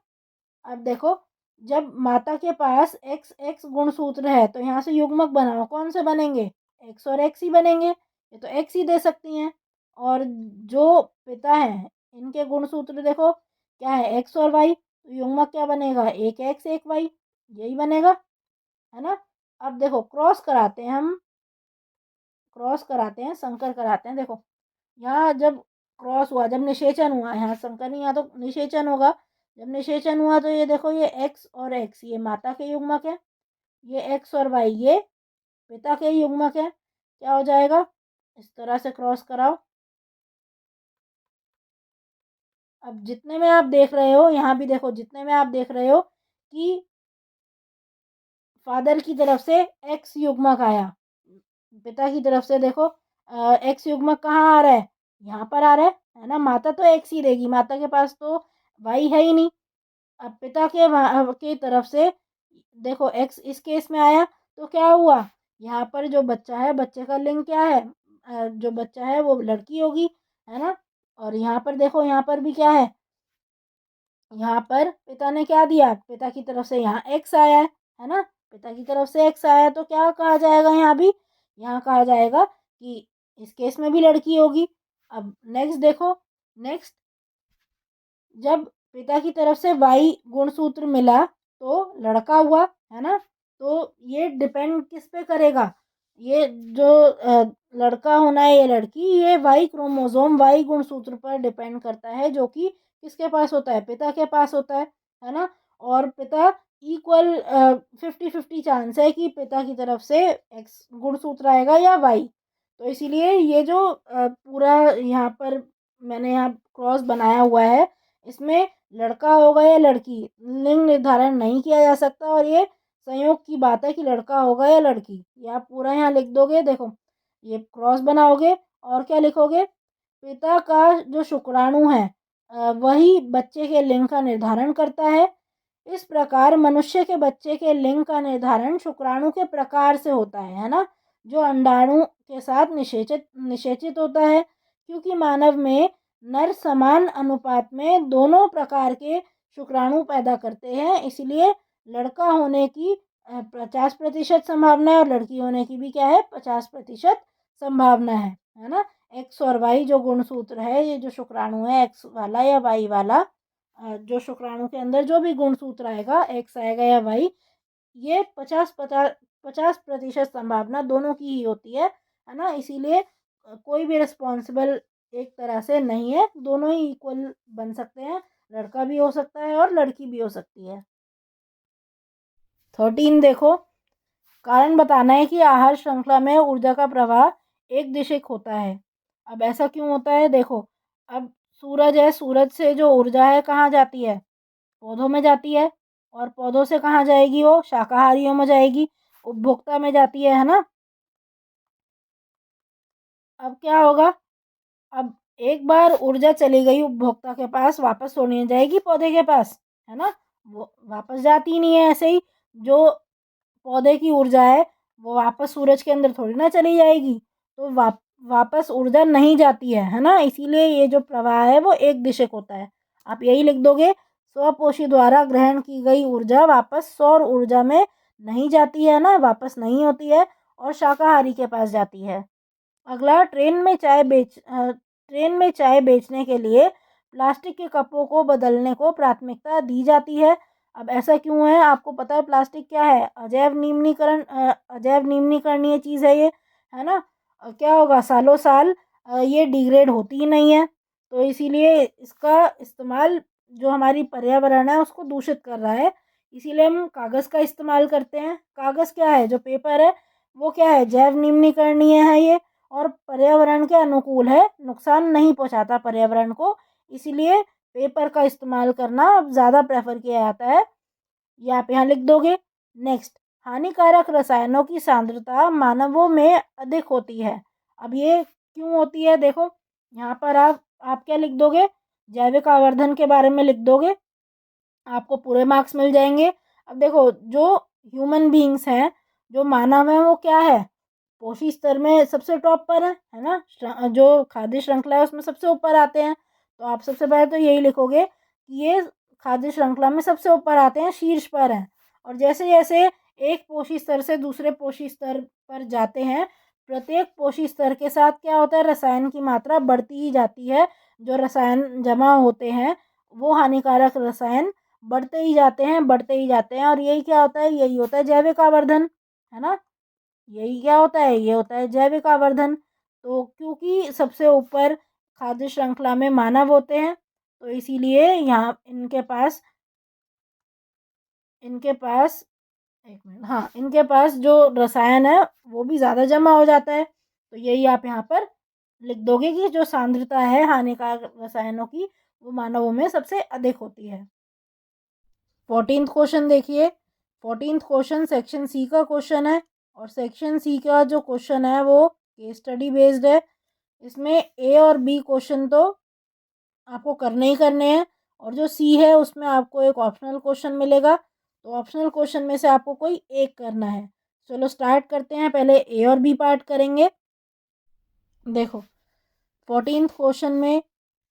Speaker 1: अब देखो जब माता के पास एक्स एक्स गुणसूत्र है तो यहाँ से युग्मक बनाओ, कौन से बनेंगे, एक्स और एक्स ही बनेंगे, ये तो एक्स ही दे सकती हैं। और जो पिता है इनके गुणसूत्र देखो क्या है, एक्स और वाई, तो युग्मक क्या बनेगा, एक एक्स एक वाई, यही बनेगा, है ना। अब देखो क्रॉस कराते हैं हम, क्रॉस कराते हैं, संकर कराते हैं। देखो यहाँ जब क्रॉस हुआ, जब निषेचन हुआ, यहाँ संकर नहीं, यहाँ तो निषेचन होगा। जब निषेचन हुआ तो ये देखो ये एक्स और एक्स ये माता के युग्मक है, ये एक्स और वाई ये पिता के युग्मक है। क्या हो जाएगा, इस तरह से क्रॉस कराओ। अब जितने में आप देख रहे हो, यहाँ भी देखो जितने में आप देख रहे हो कि फादर की तरफ से एक्स युग्मक आया, पिता की तरफ से देखो एक्स युग्मक कहाँ आ रहा है, यहाँ पर आ रहा है ना। माता तो एक्स ही देगी, माता के पास तो वाई है ही नहीं। अब पिता के तरफ से देखो एक्स इस केस में आया, तो क्या हुआ, यहाँ पर जो बच्चा है बच्चे का लिंग क्या है, जो बच्चा है वो लड़की होगी, है ना। और यहाँ पर देखो यहाँ पर भी क्या है, यहाँ पर पिता ने क्या दिया, पिता की तरफ से यहाँ एक्स आया है ना। पिता की तरफ से एक्स आया तो क्या कहा जाएगा, यहाँ भी यहाँ कहा जाएगा कि इस केस में भी लड़की होगी। अब नेक्स्ट देखो, नेक्स्ट जब पिता की तरफ से वाई गुणसूत्र मिला तो लड़का हुआ, है ना। तो ये डिपेंड किस पे करेगा, ये जो लड़का होना है, ये लड़की, ये वाई क्रोमोसोम वाई गुणसूत्र पर डिपेंड करता है, जो कि किसके पास होता है, पिता के पास होता है ना। और पिता इक्वल 50-50 चांस है कि पिता की तरफ से एक्स गुणसूत्र आएगा या वाई। तो इसीलिए ये जो पूरा यहाँ पर मैंने यहाँ क्रॉस बनाया हुआ है, इसमें लड़का होगा या लड़की लिंग निर्धारण नहीं किया जा सकता, और ये संयोग की बात है कि लड़का होगा या लड़की। ये आप पूरा यहाँ लिख दोगे, देखो ये क्रॉस बनाओगे और क्या लिखोगे, पिता का जो शुक्राणु है वही बच्चे के लिंग का निर्धारण करता है। इस प्रकार मनुष्य के बच्चे के लिंग का निर्धारण शुक्राणु के प्रकार से होता है ना, जो अंडाणु के साथ निषेचित निषेचित होता है। क्योंकि मानव में नर समान अनुपात में दोनों प्रकार के शुक्राणु पैदा करते हैं, इसलिए लड़का होने की 50% संभावना है और लड़की होने की भी क्या है, 50% संभावना है ना। एक्स और वाई जो गुणसूत्र है, ये जो शुक्राणु है एक्स वाला या वाई वाला, जो शुक्राणु के अंदर जो भी गुणसूत्र आएगा एक्स आएगा या वाई, ये 50% संभावना दोनों की ही होती है ना। इसीलिए कोई भी रिस्पॉन्सिबल एक तरह से नहीं है, दोनों ही इक्वल बन सकते हैं, लड़का भी हो सकता है और लड़की भी हो सकती है। 13 देखो, कारण बताना है कि आहार श्रृंखला में ऊर्जा का प्रवाह एक दिशिक होता है। अब ऐसा क्यों होता है, देखो अब सूरज है, सूरज से जो ऊर्जा है कहाँ जाती है, पौधों में जाती है, और पौधों से कहाँ जाएगी, वो शाकाहारियों में जाएगी, उपभोक्ता में जाती है ना। अब क्या होगा, अब एक बार ऊर्जा चली गई उपभोक्ता के पास, वापस थोड़ी नहीं जाएगी पौधे के पास, है ना। वो वापस जाती ही नहीं है, ऐसे ही जो पौधे की ऊर्जा है वो वापस सूरज के अंदर थोड़ी ना चली जाएगी, तो वापस ऊर्जा नहीं जाती है ना। इसीलिए ये जो प्रवाह है वो एक दिशक होता है। आप यही लिख दोगे, स्वपोषी द्वारा ग्रहण की गई ऊर्जा वापस सौर ऊर्जा में नहीं जाती है ना, वापस नहीं होती है और शाकाहारी के पास जाती है। अगला, ट्रेन में चाय बेचने के लिए प्लास्टिक के कपों को बदलने को प्राथमिकता दी जाती है। अब ऐसा क्यों है? आपको पता है प्लास्टिक क्या है? अजैव निम्नीकरणीय चीज़ है ये, है ना? क्या होगा, सालों साल ये डिग्रेड होती ही नहीं है, तो इसीलिए इसका इस्तेमाल जो हमारी पर्यावरण है उसको दूषित कर रहा है। इसीलिए हम कागज़ का इस्तेमाल करते हैं। कागज़ क्या है? जो पेपर है वो क्या है? जैव निम्नीकरणीय है ये, और पर्यावरण के अनुकूल है, नुकसान नहीं पहुंचाता पर्यावरण को, इसीलिए पेपर का इस्तेमाल करना अब ज़्यादा प्रेफर किया जाता है। ये आप यहाँ लिख दोगे। नेक्स्ट, हानिकारक रसायनों की सांद्रता मानवों में अधिक होती है। अब ये क्यों होती है? देखो यहाँ पर आप क्या लिख दोगे? जैविक आवर्धन के बारे में लिख दोगे, आपको पूरे मार्क्स मिल जाएंगे। अब देखो, जो ह्यूमन बीइंग्स हैं, जो मानव हैं, वो क्या है? पोषी स्तर में सबसे टॉप पर है ना? जो खाद्य श्रृंखला है उसमें सबसे ऊपर आते हैं। तो आप सबसे पहले तो यही लिखोगे कि ये खाद्य श्रृंखला में सबसे ऊपर आते हैं, शीर्ष पर हैं। और जैसे जैसे एक पोषी स्तर से दूसरे पोषी स्तर पर जाते हैं, प्रत्येक पोषी स्तर के साथ क्या होता है? रसायन की मात्रा बढ़ती ही जाती है। जो रसायन जमा होते हैं, वो हानिकारक रसायन बढ़ते ही जाते हैं, बढ़ते ही जाते हैं, और यही क्या होता है? यही होता है जैविक आवर्धन, है ना? यही क्या होता है? ये होता है जैविक आवर्धन। तो क्योंकि सबसे ऊपर खाद्य श्रृंखला में मानव होते हैं, तो इसीलिए यहाँ इनके पास एक मिनट, हाँ, इनके पास जो रसायन है वो भी ज़्यादा जमा हो जाता है। तो यही आप यहाँ पर लिख दोगे कि जो सांद्रता है हानिकारक रसायनों की, वो मानवों में सबसे अधिक होती है। 14th क्वेश्चन देखिए। 14th क्वेश्चन सेक्शन सी का क्वेश्चन है, और सेक्शन सी का जो क्वेश्चन है वो केस स्टडी बेस्ड है। इसमें ए और बी क्वेश्चन तो आपको करने ही करने हैं, और जो सी है उसमें आपको एक ऑप्शनल क्वेश्चन मिलेगा। तो ऑप्शनल क्वेश्चन में से आपको कोई एक करना है। चलो स्टार्ट करते हैं, पहले ए और बी पार्ट करेंगे। देखो 14th क्वेश्चन में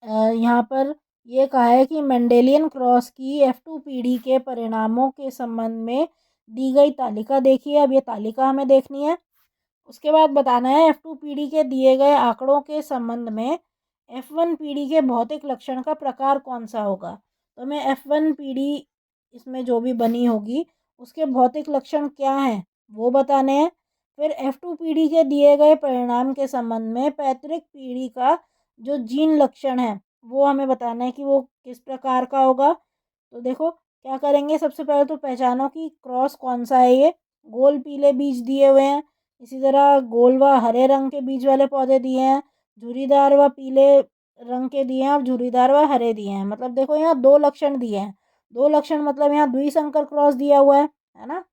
Speaker 1: यहाँ पर ये कहा है कि मेंडेलियन क्रॉस की F2 पीढ़ी के परिणामों के संबंध में दी गई तालिका देखिए। अब ये तालिका हमें देखनी है। उसके बाद बताना है F2 पीढ़ी के दिए गए आंकड़ों के संबंध में F1 पीढ़ी के भौतिक लक्षण का प्रकार कौन सा होगा। तो मैं F1 पीढ़ी इसमें जो भी बनी होगी उसके भौतिक लक्षण क्या हैं वो बताने हैं। फिर F2 पीढ़ी के दिए गए परिणाम के संबंध में पैतृक पीढ़ी का जो जीन लक्षण है वो हमें बताना है कि वो किस प्रकार का होगा। तो देखो क्या करेंगे, सबसे पहले तो पहचानो कि क्रॉस कौन सा है। ये गोल पीले बीज दिए हुए हैं, इसी तरह गोल व हरे रंग के बीज वाले पौधे दिए हैं, झुरीदार व पीले रंग के दिए हैं, और झुरीदार व हरे दिए हैं। मतलब देखो यहाँ दो लक्षण दिए हैं। दो लक्षण मतलब यहाँ द्विसंकर क्रॉस दिया हुआ है ना?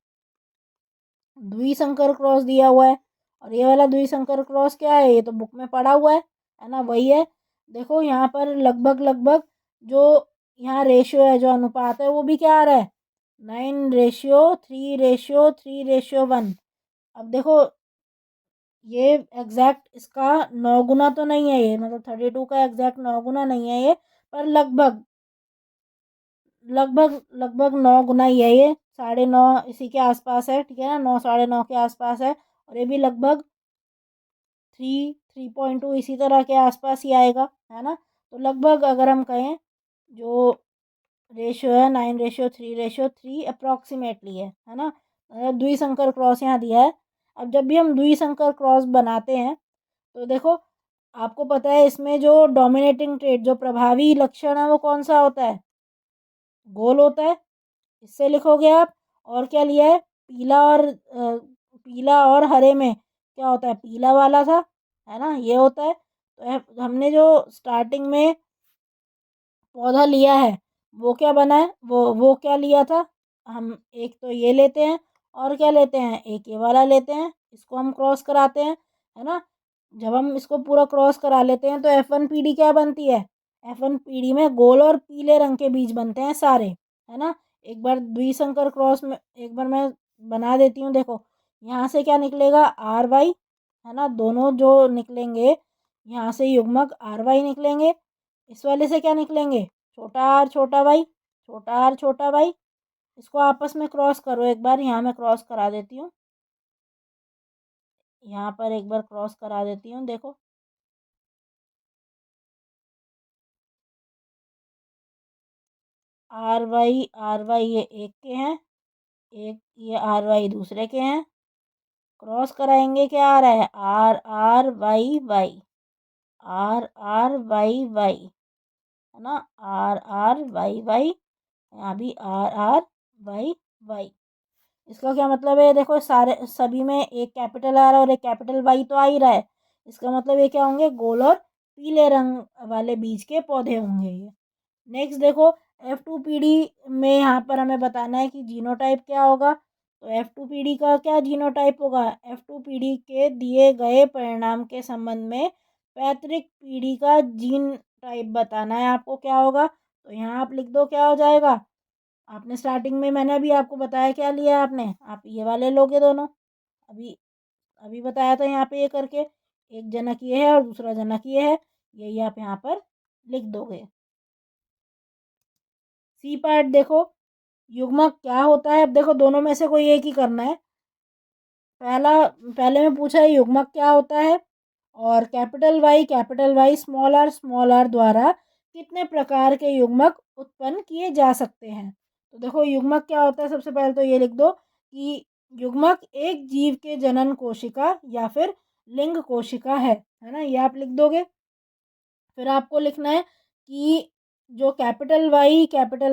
Speaker 1: द्विसंकर क्रॉस दिया हुआ है। और ये वाला द्विसंकर क्रॉस क्या है? ये तो बुक में पढ़ा हुआ है ना? वही है। देखो यहाँ पर लगभग लगभग जो यहाँ रेशियो है, जो अनुपात है, वो भी क्या आ रहा है? 9:3:3:1। अब देखो ये एग्जैक्ट इसका 9 गुना तो नहीं है, ये मतलब 32 का एग्जैक्ट 9 गुना नहीं है ये, पर लगभग लगभग लगभग 9 गुना ही है ये। 9.5 इसी के आसपास है, ठीक है ना? 9, 9.5 के आसपास है। और ये भी लगभग 3.2 इसी तरह के आसपास ही आएगा, है ना? तो लगभग अगर हम कहें जो रेशियो है 9:3:3 अप्रॉक्सीमेटली है ना? द्विसंकर क्रॉस यहाँ दिया है। अब जब भी हम द्विसंकर क्रॉस बनाते हैं तो देखो आपको पता है इसमें जो डोमिनेटिंग ट्रेड, जो प्रभावी लक्षण है, वो कौन सा होता है? गोल होता है। इससे लिखोगे आप। और क्या लिया है? पीला और हरे में क्या होता है? पीला वाला था, है ना? ये होता है। तो हमने जो स्टार्टिंग में पौधा लिया है वो क्या बना है? वो क्या लिया था? हम एक तो ये लेते हैं, और क्या लेते हैं? एक ये वाला लेते हैं, इसको हम क्रॉस कराते हैं, है ना? जब हम इसको पूरा क्रॉस करा लेते हैं तो F1 पीढ़ी क्या बनती है? F1 पीढ़ी में गोल और पीले रंग के बीज बनते हैं सारे, है ना? एक बार द्विसंकर क्रॉस में एक बार मैं बना देती हूँ। देखो यहाँ से क्या निकलेगा? RY, है ना? दोनों जो निकलेंगे यहाँ से युग्मक RY निकलेंगे। इस वाले से क्या निकलेंगे? छोटा आर छोटा वाई, छोटा आर छोटा वाई, इसको आपस में क्रॉस करो एक बार। यहाँ मैं क्रॉस करा देती हूँ, यहाँ पर एक बार क्रॉस करा देती हूँ, देखो आर वाई ये एक के हैं, एक ये आर वाई दूसरे के हैं। क्रॉस कराएंगे क्या आ रहा है, R R Y Y, R R Y Y, है ना, आर आर वाई वाई, यहाँ भी आर आर वाई वाई। इसका क्या मतलब है, देखो सारे सभी में एक कैपिटल आर और एक कैपिटल वाई तो आ ही रहा है। इसका मतलब ये क्या होंगे, गोल और पीले रंग वाले बीज के पौधे होंगे ये। नेक्स्ट देखो F2PD में यहाँ पर हमें बताना है कि जीनोटाइप क्या होगा। तो F2PD का क्या जीनोटाइप होगा, F2PD के दिए गए परिणाम के संबंध में पैतृक पीढ़ी का जीन टाइप बताना है आपको क्या होगा। तो यहाँ आप लिख दो क्या हो जाएगा। आपने स्टार्टिंग में मैंने अभी आपको बताया क्या लिया आपने, आप ये वाले लोगे दोनों, अभी अभी बताया था यहाँ पे ये करके, एक जनक ये है और दूसरा जनक ये है, यही आप यहाँ पर लिख दोगे। सी पार्ट देखो, युग्मक क्या होता है। अब देखो दोनों में से कोई एक ही करना है। पहले में पूछा है युग्मक क्या होता है, और कैपिटल वाई स्मॉल आर द्वारा कितने प्रकार के युग्मक उत्पन्न किए जा सकते हैं। तो देखो युग्मक क्या होता है, सबसे पहले तो ये लिख दो कि युग्मक एक जीव के जनन कोशिका या फिर लिंग कोशिका है ना, ये आप लिख दोगे। फिर आपको लिखना है कि जो कैपिटल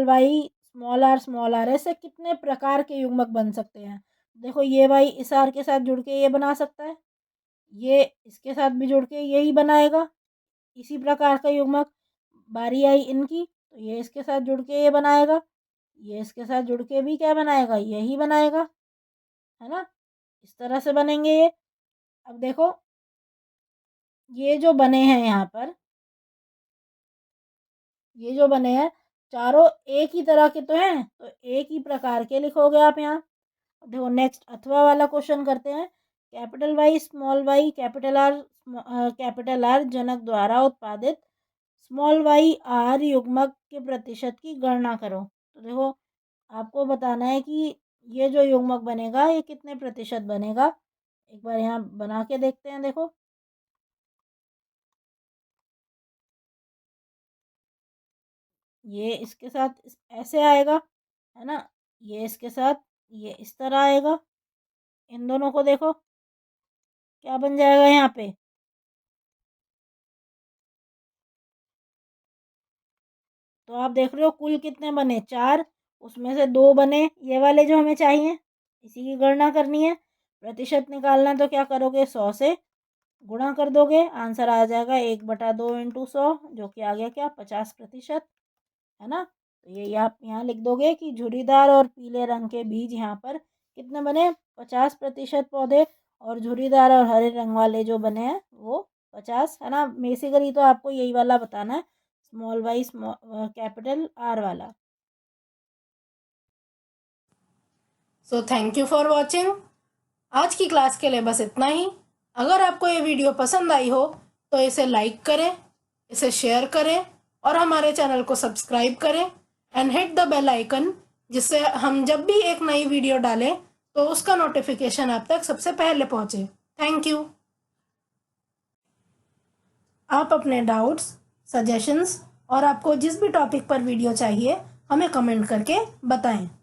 Speaker 1: वाई स्मॉल आर ऐसे कितने प्रकार के युग्मक बन सकते हैं। देखो ये वाई इस आर के साथ जुड़ के ये बना सकता है, ये इसके साथ भी जुड़ के यही बनाएगा, इसी प्रकार का युग्मक। बारी आई इनकी, तो ये इसके साथ जुड़ के ये बनाएगा, ये इसके साथ जुड़ के भी क्या बनाएगा, यही बनाएगा, है ना। इस तरह से बनेंगे ये। अब देखो ये जो बने हैं यहाँ पर, ये जो बने हैं चारों एक ही तरह के तो हैं, तो एक ही प्रकार के लिखोगे आप यहाँ। देखो नेक्स्ट अथवा वाला क्वेश्चन करते हैं। कैपिटल आर जनक द्वारा उत्पादित स्मॉल वाई आर युग्मक के प्रतिशत की गणना करो। तो देखो आपको बताना है कि ये जो युग्मक बनेगा ये कितने प्रतिशत बनेगा। एक बार यहाँ बना के देखते हैं। देखो ये इसके साथ ऐसे आएगा, है ना, ये इसके साथ ये इस तरह आएगा। इन दोनों को देखो क्या बन जाएगा यहाँ पे, तो आप देख रहे हो कुल कितने बने, 4, उसमें से 2 बने ये वाले जो हमें चाहिए, इसी की गणना करनी है। प्रतिशत निकालना है तो क्या करोगे, 100 से गुणा कर दोगे, आंसर आ जाएगा 1/2 × 100, जो कि आ गया क्या, 50%, है ना। तो ये आप यहाँ लिख दोगे कि झुर्रीदार और पीले रंग के बीज यहाँ पर कितने बने, 50% पौधे, और झुर्रीदार और हरे रंग वाले जो बने हैं वो 50, है ना। बेसिकली तो आपको यही वाला बताना है, स्मॉल वाई कैपिटल आर वाला। So thank you for watching. आज की क्लास के लिए बस इतना ही। अगर आपको ये वीडियो पसंद आई हो तो इसे लाइक करें, इसे शेयर करें और हमारे चैनल को सब्सक्राइब करें and hit the bell icon, जिससे हम जब भी एक नई वीडियो डालें तो उसका नोटिफिकेशन आप तक सबसे पहले पहुंचे। Thank you. आप अपने डाउट्स, सजेशंस और आपको जिस भी टॉपिक पर वीडियो चाहिए हमें कमेंट करके बताएं।